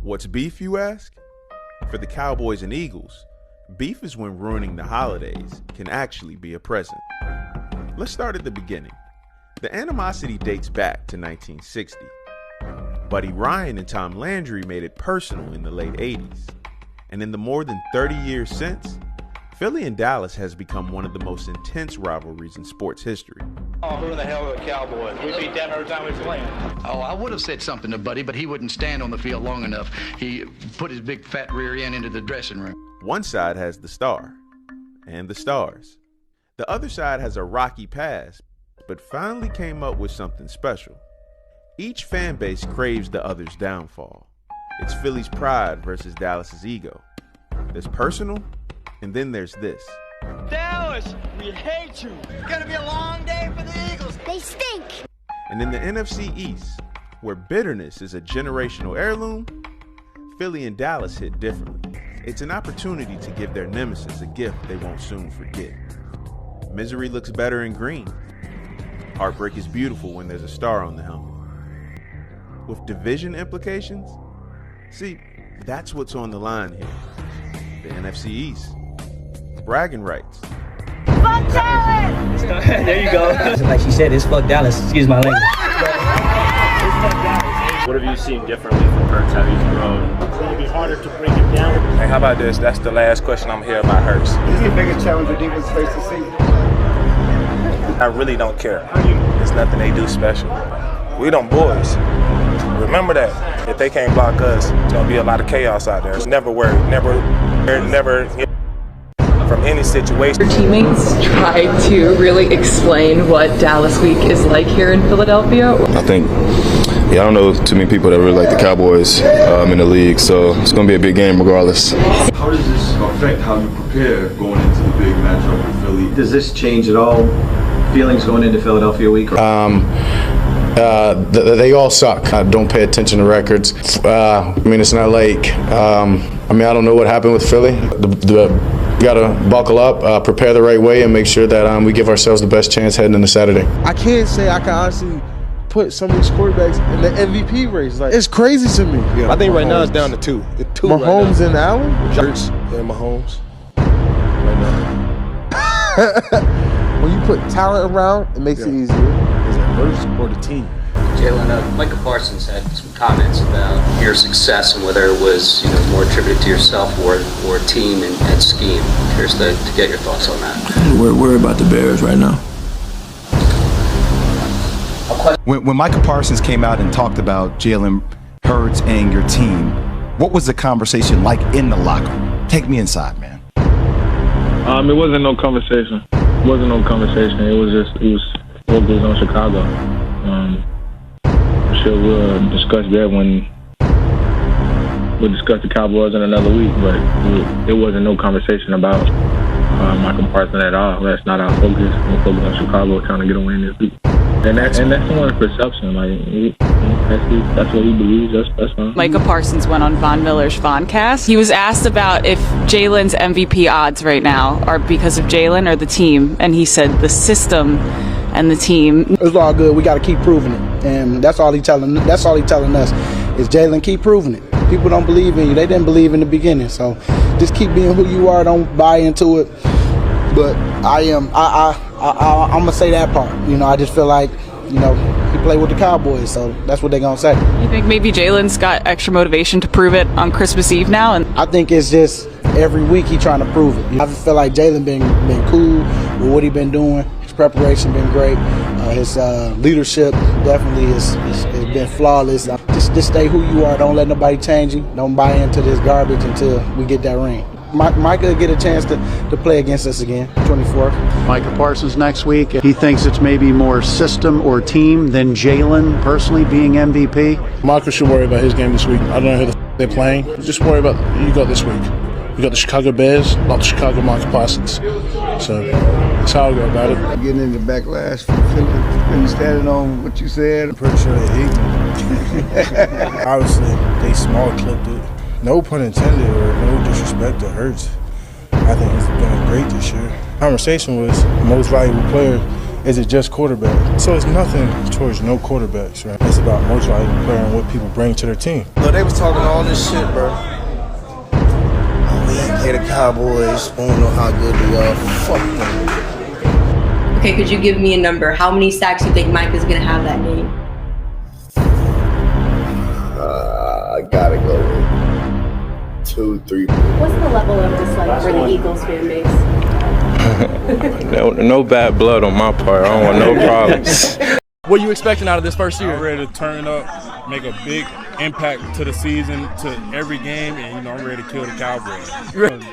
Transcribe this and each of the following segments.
What's beef, you ask? For the Cowboys and Eagles, beef is when ruining the holidays can actually be a present. Let's start at the beginning. The animosity dates back to 1960. Buddy Ryan and Tom Landry made it personal in the late 80s. And in the more than 30 years since, Philly and Dallas has become one of the most intense rivalries in sports history. Oh, who the hell are the Cowboys? We beat them every time we play them. Oh, I would have said something to Buddy, but he wouldn't stand on the field long enough. He put his big fat rear end into the dressing room. One side has the star and the stars. The other side has a rocky past, but finally came up with something special. Each fan base craves the other's downfall. It's Philly's pride versus Dallas's ego. There's personal, and then there's this. Dallas, we hate you. It's gonna be a long day for the Eagles. They stink. And in the NFC East, where bitterness is a generational heirloom, Philly and Dallas hit differently. It's an opportunity to give their nemesis a gift they won't soon forget. Misery looks better in green. Heartbreak is beautiful when there's a star on the helmet. With division implications, see, that's what's on the line here. The NFC East. Bragging rights. Fuck Dallas! There you go. Like she said, it's fuck Dallas. Excuse my language. What have you seen differently from Hurts? How he's grown? It's going to be harder to bring him down. Hey, how about this? That's the last question I'm here about Hurts. Is he the biggest challenge the defense faced this season? I really don't care. There's nothing they do special. We them boys. Remember that. If they can't block us, there's going to be a lot of chaos out there. Never worry. Never from any situation. Your teammates try to really explain what Dallas Week is like here in Philadelphia. I think, I don't know too many people that really like the Cowboys in the league, so it's going to be a big game regardless. How does this affect how you prepare going into the big matchup with Philly? Does this change at all feelings going into Philadelphia Week? They all suck. I don't pay attention to records. It's not like, I don't know what happened with Philly. We got to buckle up, prepare the right way, and make sure that we give ourselves the best chance heading into Saturday. I can't say I can honestly put some of these quarterbacks in the MVP race. Like, it's crazy to me. Yeah, I think Mahomes. Right now it's down to two. Mahomes right and Allen? Hurts and Mahomes. Right now. When you put talent around, it makes it easier. Is it Hurts or the team? Jalen, Micah Parsons had some comments about your success and whether it was more attributed to yourself or team and scheme. Curious to get your thoughts on that. We're worried about the Bears right now. When Micah Parsons came out and talked about Jalen Hurts and your team, what was the conversation like in the locker room? Take me inside, man. It wasn't no conversation. It wasn't no conversation. It was what goes on Chicago. I'm sure we'll discuss that when we'll discuss the Cowboys in another week, but it wasn't no conversation about Michael Parsons at all. That's not our focus. We're focused on Chicago trying to get a win this week. And that's someone's perception. Like that's what he believes. That's fine. Micah Parsons went on Von Miller's Voncast. He was asked about if Jalen's MVP odds right now are because of Jalen or the team, and he said the system and the team. It's all good. We got to keep proving it, and that's all he telling us. Is Jalen, keep proving it. People don't believe in you. They didn't believe in the beginning, so just keep being who you are. Don't buy into it. But I'm gonna say that part. I just feel like he played with the Cowboys, so that's what they're gonna say. You think maybe Jalen's got extra motivation to prove it on Christmas Eve now? And I think it's just every week he trying to prove it. I feel like Jalen been cool with what he been doing. His preparation been great. His leadership definitely has been flawless. Just stay who you are. Don't let nobody change you. Don't buy into this garbage until we get that ring. Micah will get a chance to play against us again, 24th. Micah Parsons next week. He thinks it's maybe more system or team than Jalen personally being MVP. Micah should worry about his game this week. I don't know who they're playing. Just worry about you got this week. You got the Chicago Bears, not the Chicago Micah Parsons. So that's how I go about it. Getting into backlash from Philly and standing on what you said. I'm pretty sure they hate me. Obviously, they small clipped it. No pun intended or no disrespect to Hurts. I think he's been great this year. Conversation was most valuable player is it just quarterback? So it's nothing towards no quarterbacks, right? It's about motivating the player and what people bring to their team. So they was talking all this shit, bro. Oh, we ain't play the Cowboys. We don't know how good they are. Fuck them. Okay, could you give me a number? How many sacks you think Micah's gonna have that game? I gotta go with 2, 3. What's the level of dislike for the Eagles fan base? No bad blood on my part. I don't want no problems. What are you expecting out of this first year? I'm ready to turn up, make a big impact to the season, to every game, and I'm ready to kill the Cowboys.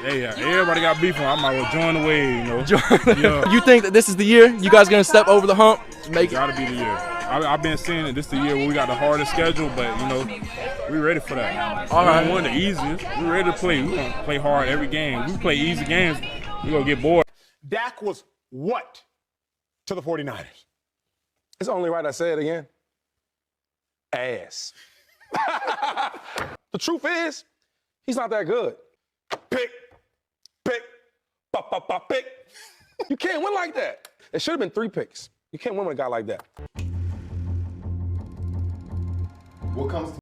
Hey, everybody got beef on. I might well join the wave, Yeah. You think that this is the year you guys gonna step over the hump? It's gotta be the year. I've been saying that this is the year where we got the hardest schedule, but we ready for that. All right. We want the easiest. We ready to play. We gonna play hard every game. We play easy games, we gonna get bored. Dak was what to the 49ers? It's only right I say it again. Ass. The truth is, he's not that good. Pick, pop, pick. You can't win like that. It should have been 3 picks. You can't win with a guy like that. What comes to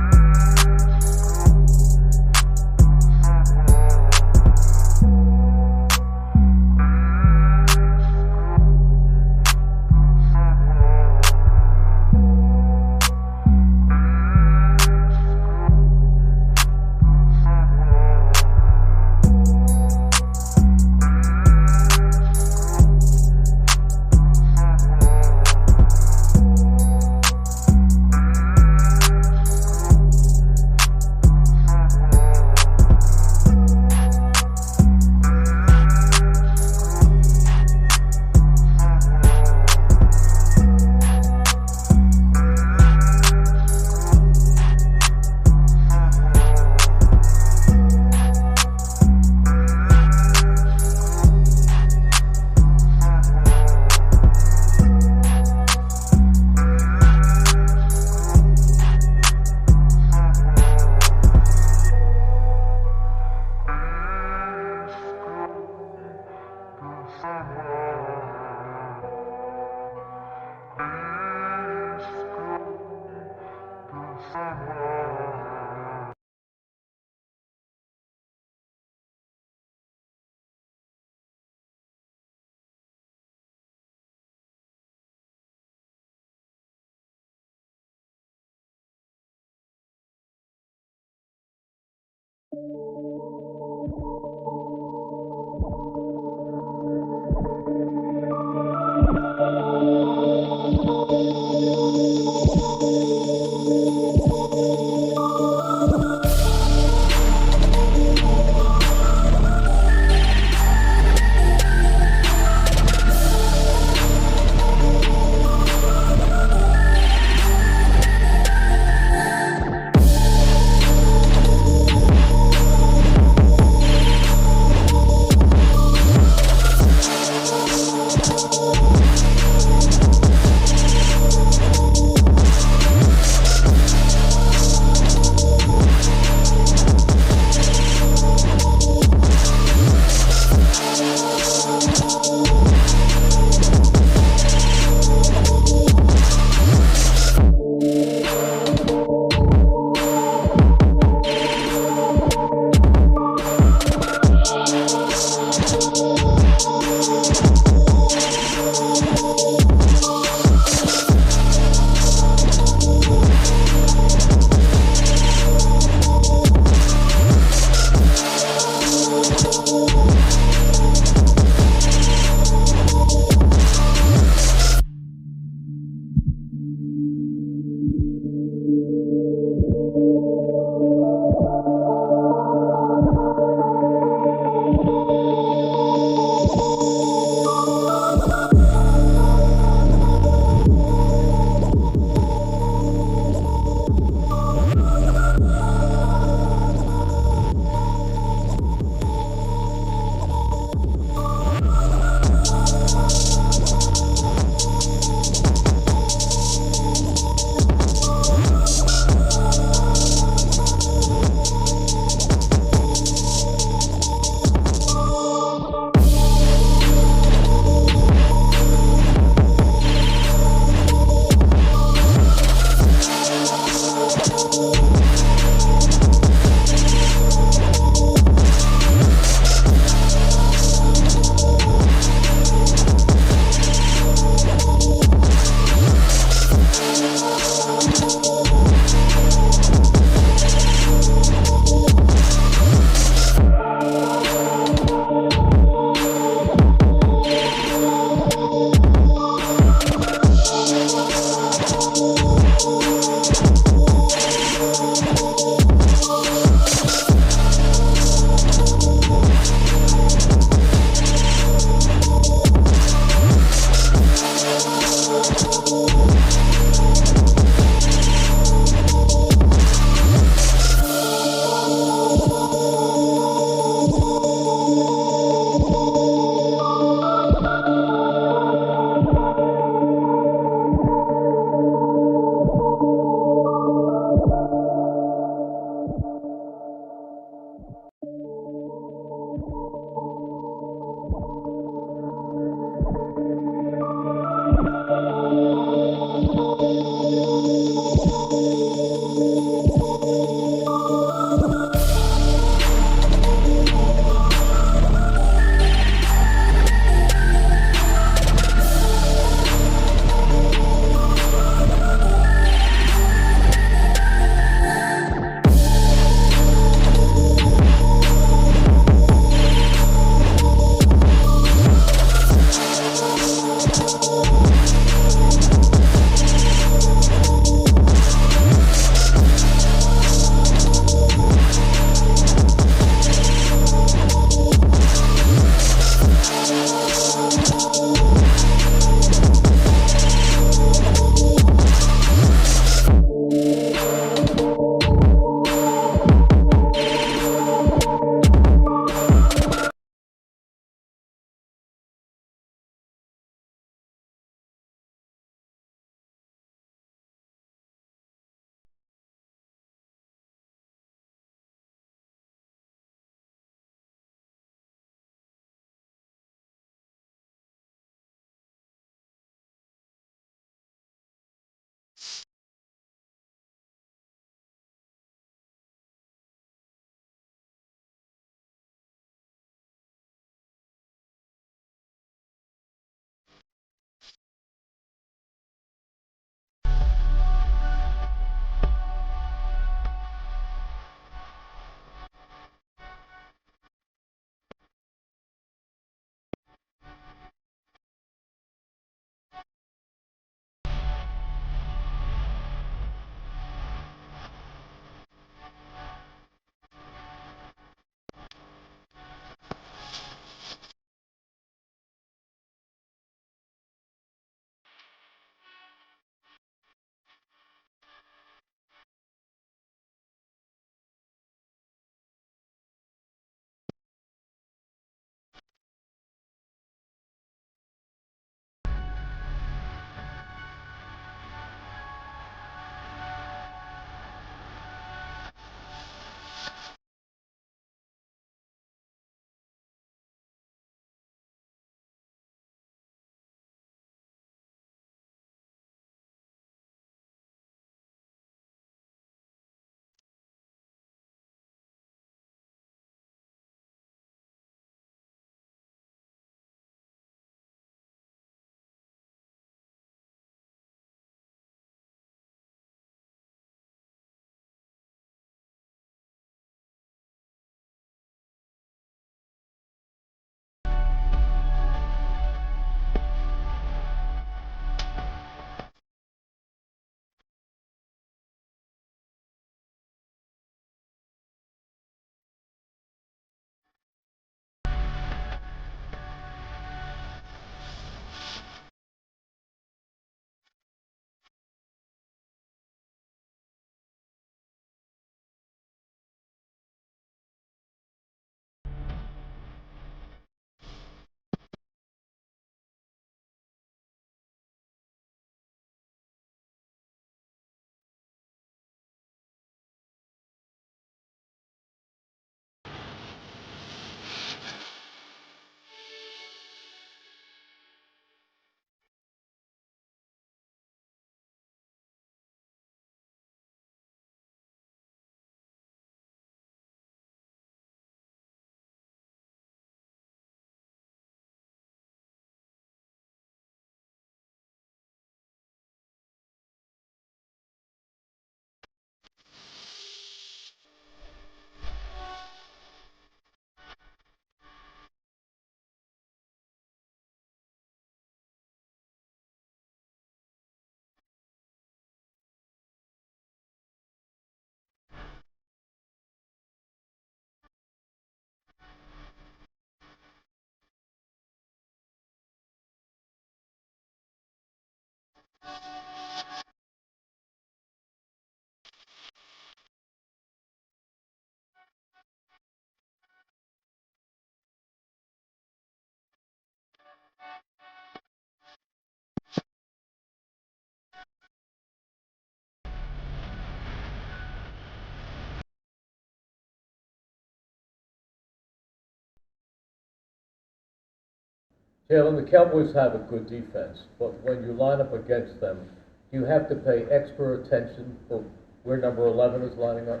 Jalen, the Cowboys have a good defense, but when you line up against them, do you have to pay extra attention for where number 11 is lining up?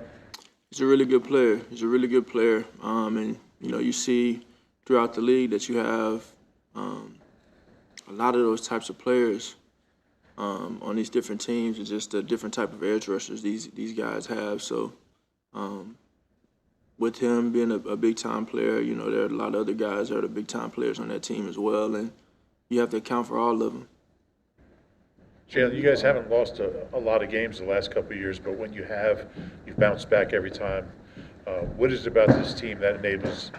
He's a really good player. He's a really good player. And, you know, you see throughout the league that you have a lot of those types of players on these different teams. It's just a different type of edge rushers these guys have. So with him being a big-time player, you know, there are a lot of other guys that are the big-time players on that team as well, and you have to account for all of them. Jalen, you guys haven't lost a lot of games the last couple of years, but when you have, you've bounced back every time. What is it about this team that enables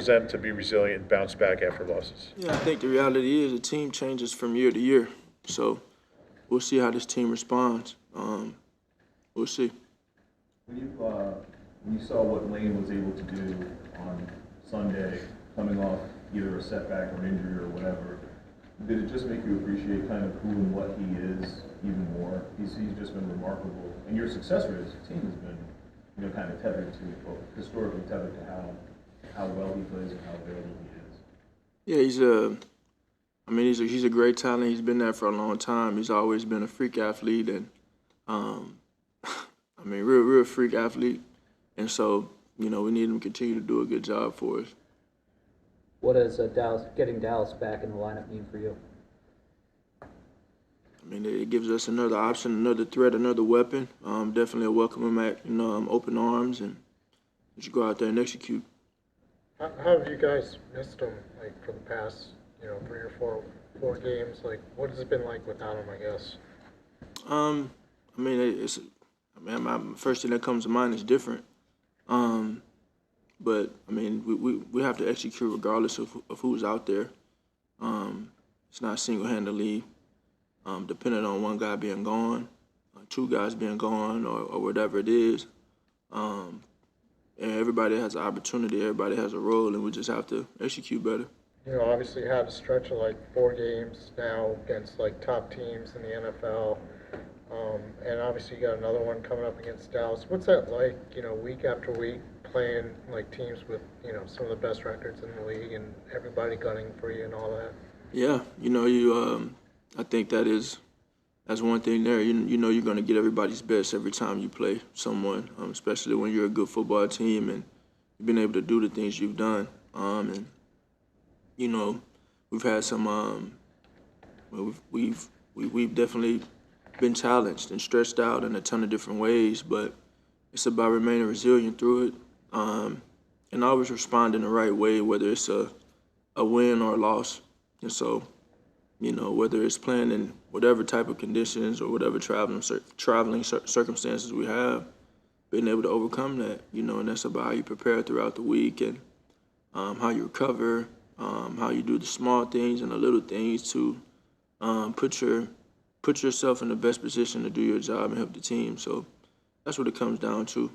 them to be resilient and bounce back after losses? Yeah, I think the reality is the team changes from year to year. So we'll see how this team responds. We'll see. When you saw what Lane was able to do on Sunday, coming off either a setback or injury or whatever, did it just make you appreciate kind of who and what he is even more? He's just been remarkable, and your success rate as a team has been, you know, kind of tethered to, well, historically tethered to how well he plays and how available he is. Yeah, he's a great talent. He's been there for a long time. He's always been a freak athlete, and real freak athlete. And so, you know, we need him to continue to do a good job for us. What does getting Dallas back in the lineup mean for you? I mean, it gives us another option, another threat, another weapon. Definitely a welcome him back, open arms, and just go out there and execute. How have you guys missed him, like, for the past, 3 or 4 games? Like, what has it been like without him, I guess? My first thing that comes to mind is different. But I mean, we have to execute regardless of who's out there. It's not single-handedly dependent on one guy being gone, 2 guys being gone, or whatever it is. And everybody has an opportunity, everybody has a role, and we just have to execute better. Obviously you had a stretch of like 4 games now against like top teams in the NFL. And obviously you got another one coming up against Dallas. What's that like, week after week, playing like teams with, some of the best records in the league and everybody gunning for you and all that? Yeah, I think that's one thing there. You know you're going to get everybody's best every time you play someone, especially when you're a good football team and you've been able to do the things you've done. And, we've had some, we've definitely been challenged and stretched out in a ton of different ways, but it's about remaining resilient through it and always respond in the right way, whether it's a win or a loss. And so, whether it's playing in whatever type of conditions or whatever traveling circumstances we have, being able to overcome that, and that's about how you prepare throughout the week and how you recover, how you do the small things and the little things to put yourself in the best position to do your job and help the team. So that's what it comes down to.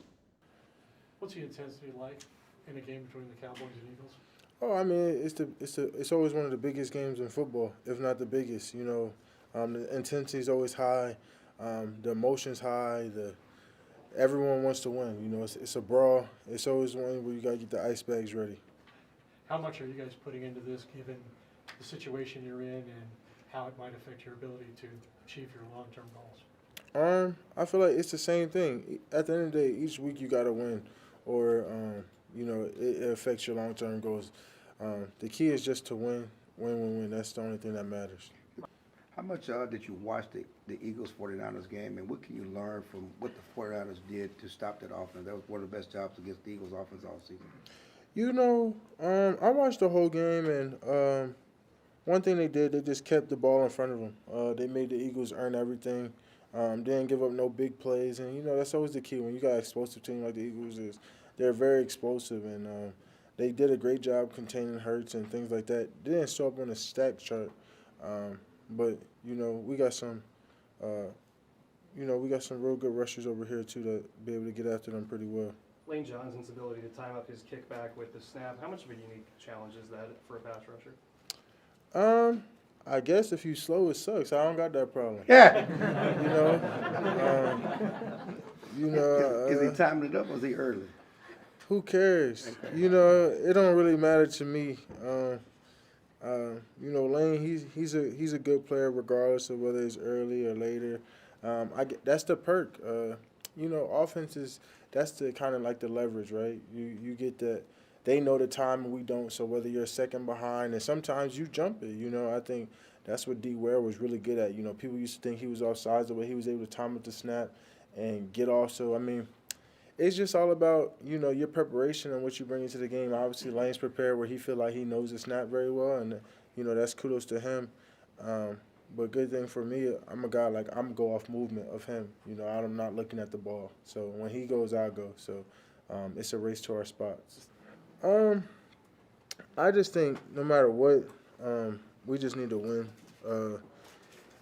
What's the intensity like in a game between the Cowboys and Eagles? Oh, I mean, it's always one of the biggest games in football, if not the biggest. The intensity is always high, the emotion's high. Everyone wants to win. It's a brawl. It's always one where you got to get the ice bags ready. How much are you guys putting into this, given the situation you're in and how it might affect your ability to achieve your long-term goals? I feel like it's the same thing. At the end of the day, each week you got to win, or it affects your long-term goals. The key is just to win. That's the only thing that matters. How much did you watch the Eagles-49ers game, and what can you learn from what the 49ers did to stop that offense? That was one of the best jobs against the Eagles offense all season. I watched the whole game, and one thing they did, they just kept the ball in front of them. They made the Eagles earn everything. Didn't give up no big plays, and that's always the key when you got an explosive team like the Eagles is. They're very explosive, and they did a great job containing Hurts and things like that. They didn't show up on the stat chart, but we got some You know, we got some real good rushers over here, too, to be able to get after them pretty well. Lane Johnson's ability to time up his kickback with the snap, how much of a unique challenge is that for a pass rusher? I guess if you slow, it sucks. I don't got that problem. Yeah. Is he timing it up or is he early? Who cares? You know, it don't really matter to me. You know, Lane, he's a good player regardless of whether it's early or later. That's the perk. You know, offenses, that's the kind of like the leverage, right? You get that. They know the time and we don't, so whether you're a second behind, and sometimes you jump it, you know, I think that's what D. Ware was really good at. You know, people used to think he was offsides, the way he was able to time up the snap and get off. So, I mean, it's just all about, you know, your preparation and what you bring into the game. Obviously, Lane's prepared where he feel like he knows the snap very well, and, you know, that's kudos to him. But good thing for me, I'm a guy, like, I'm go off movement of him. You know, I'm not looking at the ball. So when he goes, I go. So it's a race to our spots. I just think no matter what, we just need to win.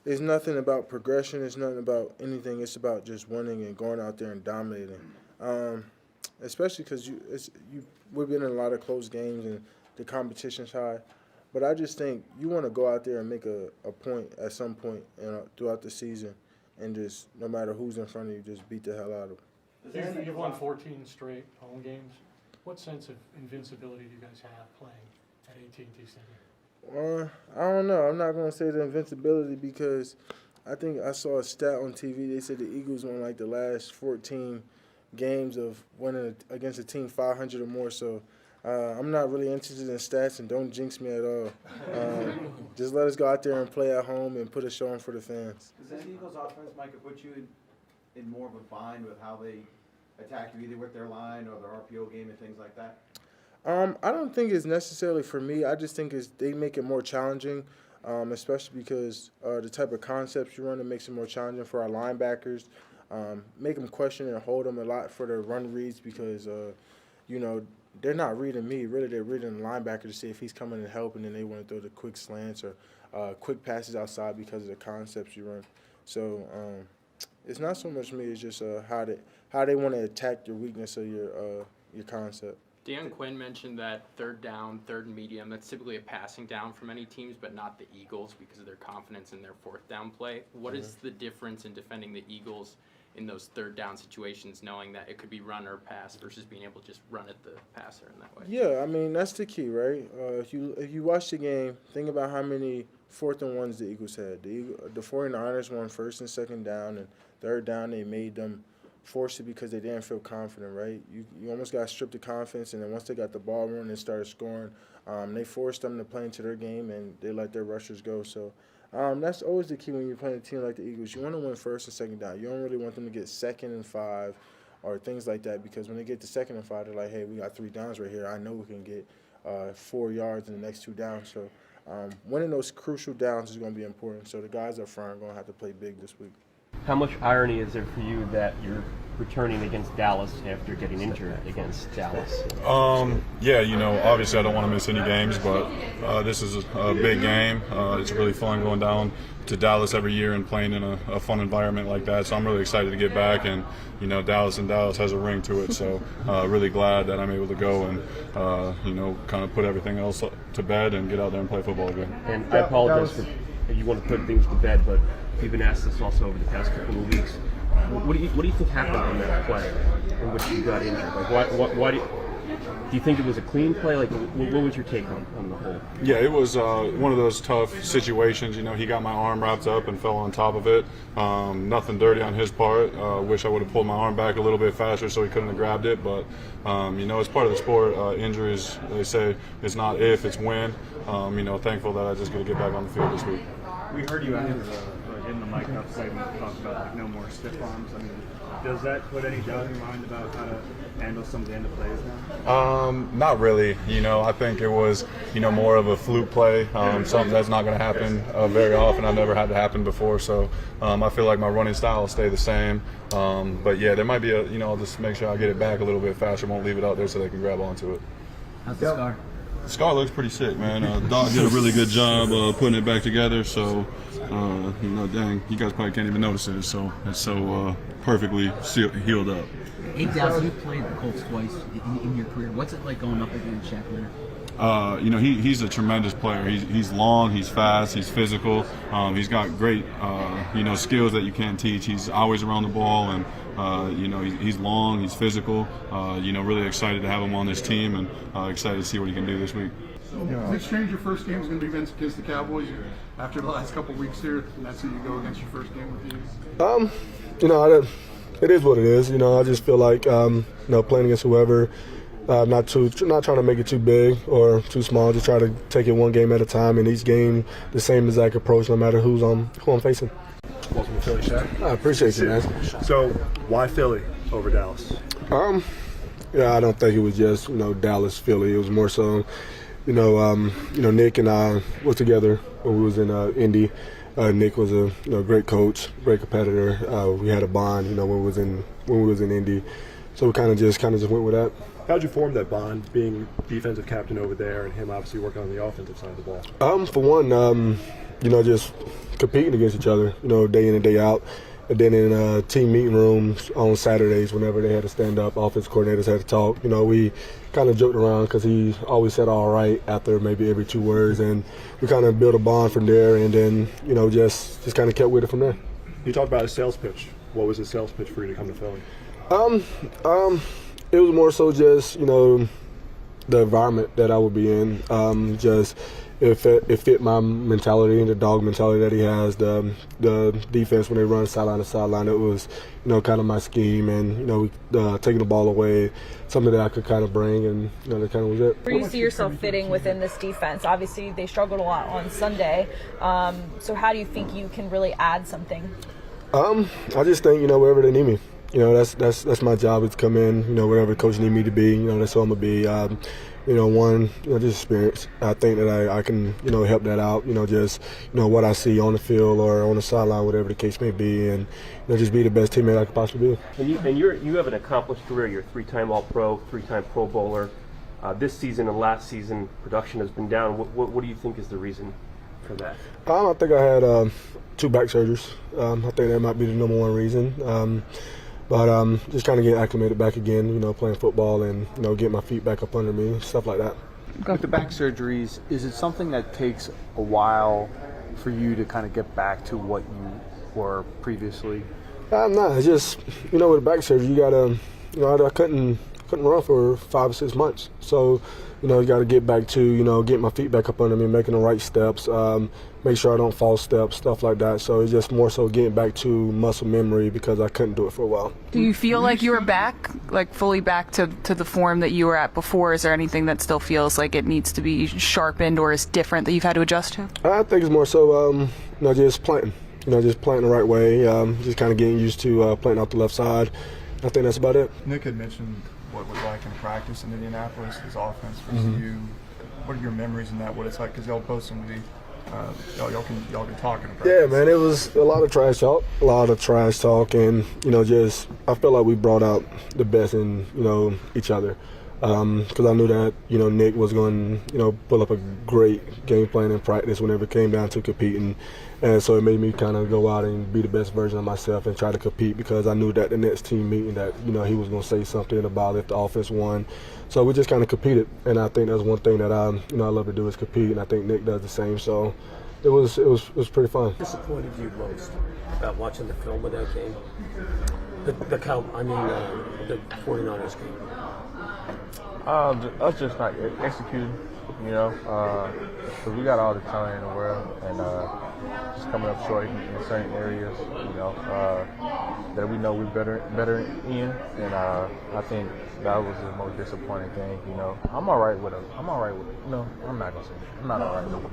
It's nothing about progression. It's nothing about anything. It's about just winning and going out there and dominating. Especially because we've been in a lot of close games and the competition's high. But I just think you want to go out there and make a point at some point throughout the season and just, no matter who's in front of you, just beat the hell out of them. You've won 14 straight home games. What sense of invincibility do you guys have playing at AT&T Stadium? I don't know. I'm not going to say the invincibility because I think I saw a stat on TV. They said the Eagles won like the last 14 games of winning against a team 500 or more. So I'm not really interested in stats, and don't jinx me at all. Just let us go out there and play at home and put a show on for the fans. Does this Eagles offense, Micah, put you in more of a bind with how they attack you, either with their line or their RPO game and things like that? I don't think it's necessarily for me. I just think they make it more challenging, especially because the type of concepts you run, it makes it more challenging for our linebackers. Make them question and hold them a lot for their run reads because, you know, they're not reading me. Really, they're reading the linebacker to see if he's coming to help, and then they want to throw the quick slants or quick passes outside because of the concepts you run. So it's not so much me. It's just how they want to attack your weakness of your concept. Dan Quinn mentioned that third down, third and medium, that's typically a passing down for many teams, but not the Eagles because of their confidence in their fourth down play. What is the difference in defending the Eagles in those third down situations, knowing that it could be run or pass versus being able to just run at the passer in that way? Yeah, I mean, that's the key, right? If you watch the game, think about how many 4th and 1s the Eagles had. The 49ers won first and second down, and third down they made them force it because they didn't feel confident, right? You almost got stripped of confidence, and then once they got the ball running and started scoring, they forced them to play into their game, and they let their rushers go. So that's always the key when you're playing a team like the Eagles. You want to win first and second down. You don't really want them to get 2nd and 5 or things like that because when they get to 2nd and 5, they're like, hey, we got 3 downs right here. I know we can get 4 yards in the next 2 downs. So winning those crucial downs is going to be important. So the guys up front are going to have to play big this week. How much irony is there for you that you're returning against Dallas after getting injured against Dallas? Yeah, you know, obviously I don't want to miss any games, but this is a big game. It's really fun going down to Dallas every year and playing in a fun environment like that. So I'm really excited to get back, and you know, Dallas has a ring to it. So really glad that I'm able to go and you know, kind of put everything else to bed and get out there and play football again. And I apologize for you want to put things to bed, but you've been asked this also over the past couple of weeks. What do you think happened on that play in which you got injured? Like, why do you think it was a clean play? Like, what was your take on the whole? Yeah, it was one of those tough situations. You know, he got my arm wrapped up and fell on top of it. Nothing dirty on his part. Wish I would have pulled my arm back a little bit faster so he couldn't have grabbed it. But, you know, it's part of the sport. Injuries, they say, it's not if, it's when. You know, thankful that I just get to get back on the field this week. We heard you after in the Micah segment talk about like no more stiff arms. I mean, does that put any doubt in your mind about how to handle some of the end of plays now? Not really. You know, I think it was, you know, more of a fluke play, something that's not going to happen very often. I've never had it happen before, so I feel like my running style will stay the same. But yeah, there might be you know, I'll just make sure I get it back a little bit faster. Won't leave it out there so they can grab onto it. How's the scar? Scar looks pretty sick, man. Doc did a really good job putting it back together. So, dang, you guys probably can't even notice it. So it's so perfectly healed up. Hey, Dallas, you played the Colts twice in your career. What's it like going up against Shaq Leonard? He's a tremendous player. He's long, he's fast, he's physical. He's got great, skills that you can't teach. He's always around the ball, and he's long, he's physical. Really excited to have him on this team, and excited to see what he can do this week. Is it strange your first game is going to be against the Cowboys after the last couple of weeks here, and that's who you go against your first game with the Eagles? It is what it is. I just feel like playing against whoever. Not trying to make it too big or too small. Just try to take it one game at a time, and each game the same exact approach, no matter who I'm facing. Welcome to Philly, Shaq. I appreciate you, man. So, why Philly over Dallas? I don't think it was just Dallas, Philly. It was more so, Nick and I were together when we was in Indy. Nick was a great coach, great competitor. We had a bond, when we was in Indy. So we kind of just went with that. How'd you form that bond, being defensive captain over there, and him obviously working on the offensive side of the ball? For one, just competing against each other, day in and day out. And then in team meeting rooms on Saturdays, whenever they had to stand up, offense coordinators had to talk. We kind of joked around because he always said "all right" after maybe every 2 words, and we kind of built a bond from there. And then just kind of kept with it from there. You talked about a sales pitch. What was the sales pitch for you to come to Philly? It was more so just the environment that I would be in. It fit my mentality and the dog mentality that he has. The defense when they run sideline to sideline, it was kind of my scheme, and taking the ball away, something that I could kind of bring, and that kind of was it. Where do you see yourself fitting within this defense? Obviously, they struggled a lot on Sunday. So how do you think you can really add something? I just think wherever they need me. That's my job is to come in, wherever the coach need me to be, that's who I'm going to be. Just experience. I think that I can, help that out, what I see on the field or on the sideline, whatever the case may be, and, just be the best teammate I could possibly be. And you have an accomplished career. You're a 3-time All-Pro, 3-time Pro Bowler. This season and last season, production has been down. What do you think is the reason for that? I think I had 2 back surgeries. I think that might be the number one reason. But just kind of get acclimated back again, playing football and, get my feet back up under me, stuff like that. With the back surgeries, is it something that takes a while for you to kind of get back to what you were previously? No, it's just, with the back surgery, you got to, I couldn't run for 5 or 6 months. So, you got to get back to, get my feet back up under me, making the right steps, make sure I don't fall steps, stuff like that. So it's just more so getting back to muscle memory because I couldn't do it for a while. Do you feel like you were back, like fully back to the form that you were at before? Is there anything that still feels like it needs to be sharpened or is different that you've had to adjust to? I think it's more so, just planting. Just planting the right way, just kind of getting used to planting out the left side. I think that's about it. Nick had mentioned what it was like in practice in Indianapolis, his offense versus you. What are your memories in that? What it's like? Because y'all both seem to be, y'all can talk in practice. Yeah, man, it was a lot of trash talk, and just I felt like we brought out the best in each other. Because I knew that Nick was going to pull up a great game plan in practice whenever it came down to competing, and so it made me kind of go out and be the best version of myself and try to compete because I knew that the next team meeting that he was going to say something about if the offense won. So we just kind of competed, and I think that's one thing that I love to do is compete, and I think Nick does the same. So it was pretty fun. What disappointed you most about watching the film of that game? The 49ers game. Us just not executing, because we got all the talent in the world, and just coming up short in certain areas, that we know we're better in, and I think that was the most disappointing thing. I'm all right with it. I'm not gonna say it. I'm not all right with it.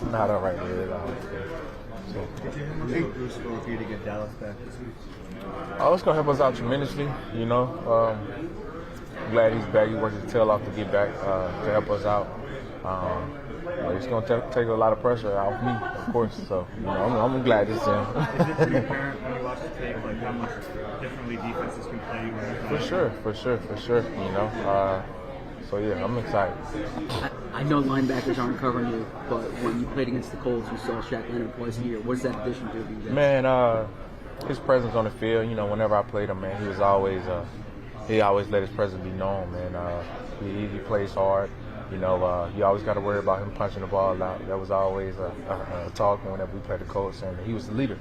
I'm not all right with it at all. So, What do you think it was for you to get Dallas back this week? It's gonna help us out tremendously. I'm glad he's back. He worked his tail off to get back to help us out. It's going to take a lot of pressure off me, of course. So, I'm glad it's him. Is it pretty apparent when you watch the tape, like how much differently defenses can play? For sure. So, yeah, I'm excited. I know linebackers aren't covering you, but when you played against the Colts, you saw Shaq Leonard twice a year. What does that addition do to you guys? Man, his presence on the field, whenever I played him, man, he was always he always let his presence be known, man. He plays hard. You always got to worry about him punching the ball out. That was always a talk whenever we played the Colts, and he was the leader.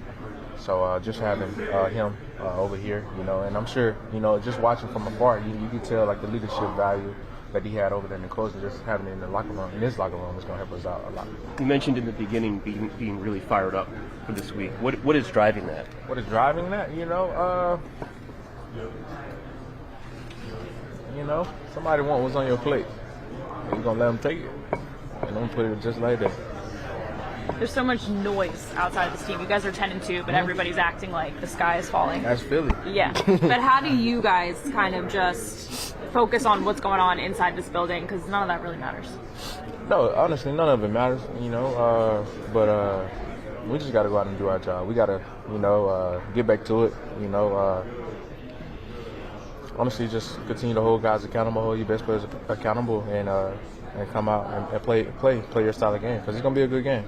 So just having him over here, and I'm sure, just watching from afar, you can tell like the leadership value that he had over there in the Colts, and just having it in the locker room, in his locker room, is going to help us out a lot. You mentioned in the beginning being really fired up for this week. What is driving that? What is driving that? Somebody want what's on your plate. You're going to let them take it. And don't put it just like that. There's so much noise outside of this team. You guys are 10-2, but everybody's acting like the sky is falling. That's Philly. Yeah. But how do you guys kind of just focus on what's going on inside this building? Because none of that really matters. No, honestly, none of it matters, but we just got to go out and do our job. We got to, get back to it, honestly, just continue to hold guys accountable, hold your best players accountable, and come out and play your style of game, because it's gonna be a good game,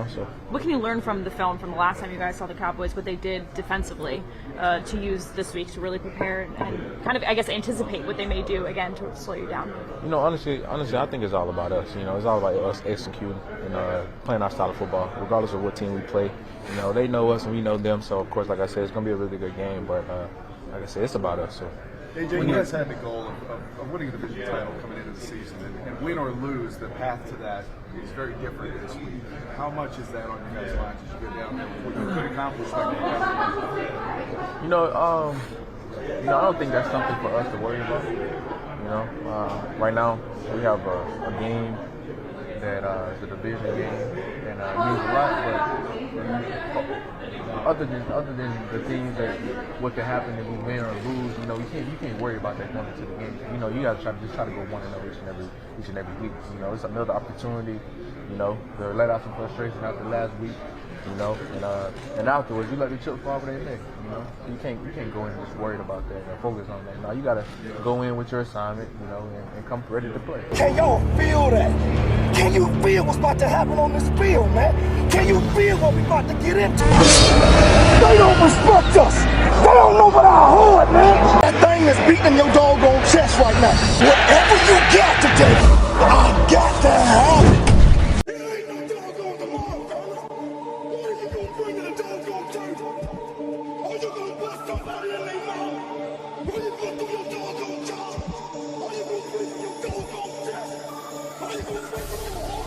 So what can you learn from the film from the last time you guys saw the Cowboys, what they did defensively, to use this week to really prepare and kind of, I guess, anticipate what they may do again to slow you down? Honestly, I think it's all about us. It's all about us executing and playing our style of football, regardless of what team we play. They know us and we know them, so of course, like I said, it's gonna be a really good game. But like I said, it's about us. So. AJ, you guys had the goal of winning a division title coming into the season, and win or lose, the path to that is very different this week. How much is that on your guys' minds as you go down there? What you could accomplish like you guys? I don't think that's something for us to worry about. Right now we have a game that is a division game and means a lot, but other than the things that what could happen if we win or lose, you can't worry about that going into the game. You got to try to go 1-0 each and every week. It's another opportunity, to let out some frustration after last week, and afterwards you let the chips fall over their neck. You can't go in just worried about that and focus on that. Now you got to go in with your assignment, and come ready to play. Can y'all feel that? Can you feel what's about to happen on this field, man? Can you feel what we about to get into? They don't respect us. They don't know about our hood, man. That thing that's beating your doggone chest right now. Whatever you got today, I got to have it. Are you